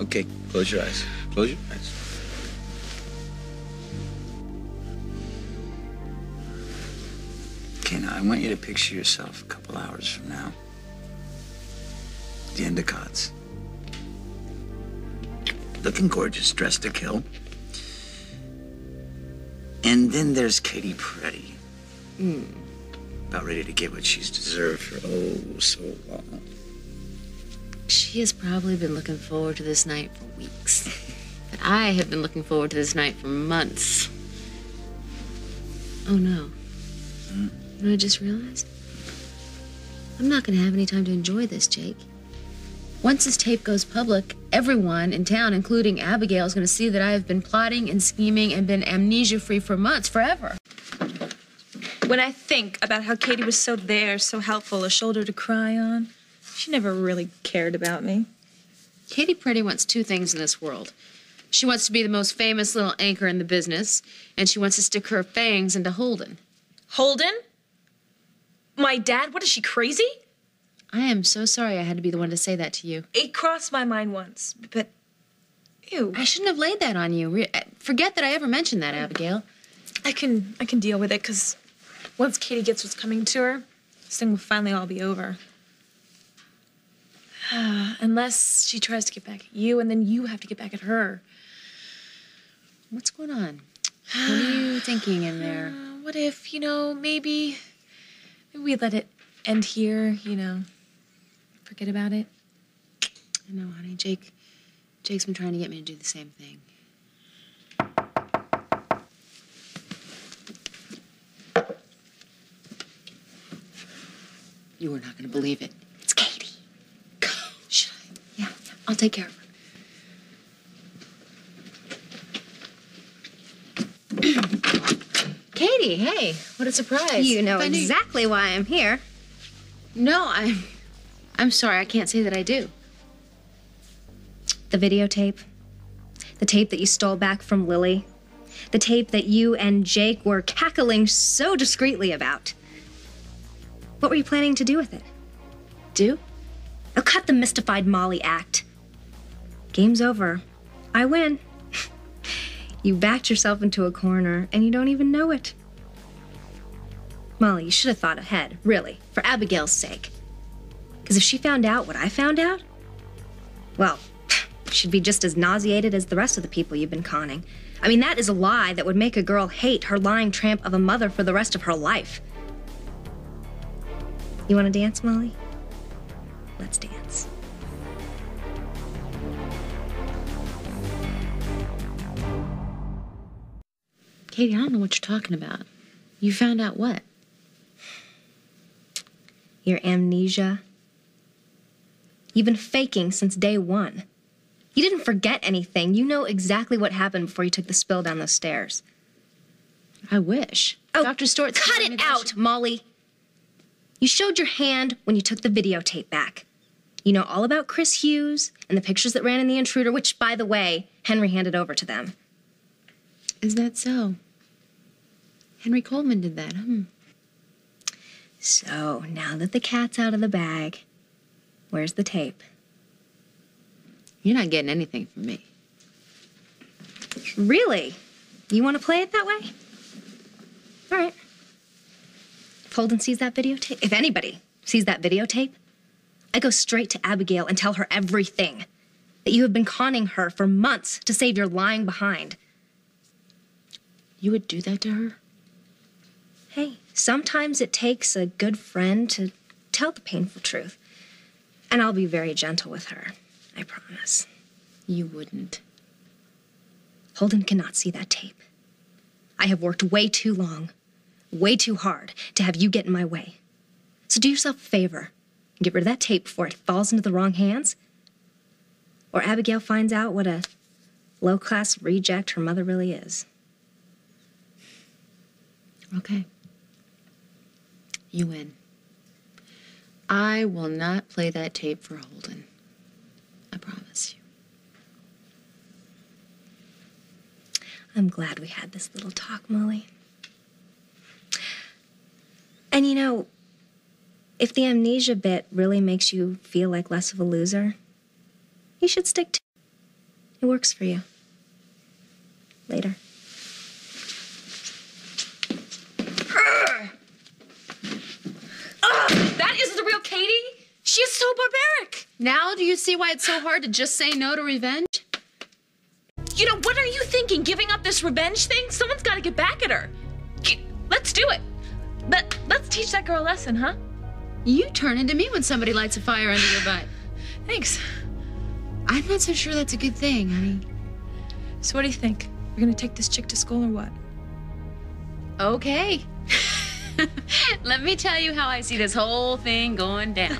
Okay, close your eyes. Close your eyes. Okay, now I want you to picture yourself a couple hours from now. The Endicott's. Looking gorgeous, dressed to kill. And then there's Katie Pretty. About ready to get what she's deserved for oh so long. She has probably been looking forward to this night for weeks. But I have been looking forward to this night for months. Oh no. You know what I just realized? I'm not gonna have any time to enjoy this, Jake. Once this tape goes public, everyone in town, including Abigail, is going to see that I have been plotting and scheming and been amnesia-free for months, forever. When I think about how Katie was so there, so helpful, a shoulder to cry on, she never really cared about me. Katie Pretty wants two things in this world. She wants to be the most famous little anchor in the business, and she wants to stick her fangs into Holden. Holden? My dad? What, is she crazy? I am so sorry I had to be the one to say that to you. It crossed my mind once, but... Ew. I shouldn't have laid that on you. Forget that I ever mentioned that, Abigail. I can deal with it, because once Katie gets what's coming to her, this thing will finally all be over. Unless she tries to get back at you, and then you have to get back at her. What's going on? What are you thinking in there? What if, maybe we let it end here, forget about it? I know, honey. Jake's been trying to get me to do the same thing. You are not going to believe it. It's Katie. Go. Should I? Yeah, I'll take care of her. Katie, hey, what a surprise. You know exactly why I'm here. No, I'm sorry, I can't say that I do. The videotape. The tape that you stole back from Lily. The tape that you and Jake were cackling so discreetly about. What were you planning to do with it? Do? Oh, cut the mystified Molly act. Game's over. I win. You backed yourself into a corner, and you don't even know it. Molly, you should have thought ahead, really, for Abigail's sake. Because if she found out what I found out, well, she'd be just as nauseated as the rest of the people you've been conning. I mean, that is a lie that would make a girl hate her lying tramp of a mother for the rest of her life. You want to dance, Molly? Let's dance. Katie, I don't know what you're talking about. You found out what? Your amnesia. You've been faking since day one. You didn't forget anything. You know exactly what happened before you took the spill down those stairs. I wish. Oh, Dr. Stort's cut it out, Molly. You showed your hand when you took the videotape back. You know all about Chris Hughes and the pictures that ran in The Intruder, which, by the way, Henry handed over to them. Is that so? Henry Coleman did that, So, now that the cat's out of the bag, where's the tape? You're not getting anything from me. Really? You want to play it that way? All right. If Holden sees that videotape, if anybody sees that videotape, I go straight to Abigail and tell her everything. That you have been conning her for months to save your lying behind. You would do that to her? Hey, sometimes it takes a good friend to tell the painful truth. And I'll be very gentle with her, I promise. You wouldn't. Holden cannot see that tape. I have worked way too long, way too hard to have you get in my way. So do yourself a favor and get rid of that tape before it falls into the wrong hands. Or Abigail finds out what a low-class reject her mother really is. Okay. You win. I will not play that tape for Holden. I promise you. I'm glad we had this little talk, Molly. And you know, if the amnesia bit really makes you feel like less of a loser, you should stick to it. It works for you. Later. That is the real Katie? She is so barbaric. Now do you see why it's so hard to just say no to revenge? You know, what are you thinking? Giving up this revenge thing? Someone's got to get back at her. Let's do it. But let's teach that girl a lesson, huh? You turn into me when somebody lights a fire under your butt. Thanks. I'm not so sure that's a good thing, honey. So what do you think? We're gonna take this chick to school or what? Okay. Let me tell you how I see this whole thing going down.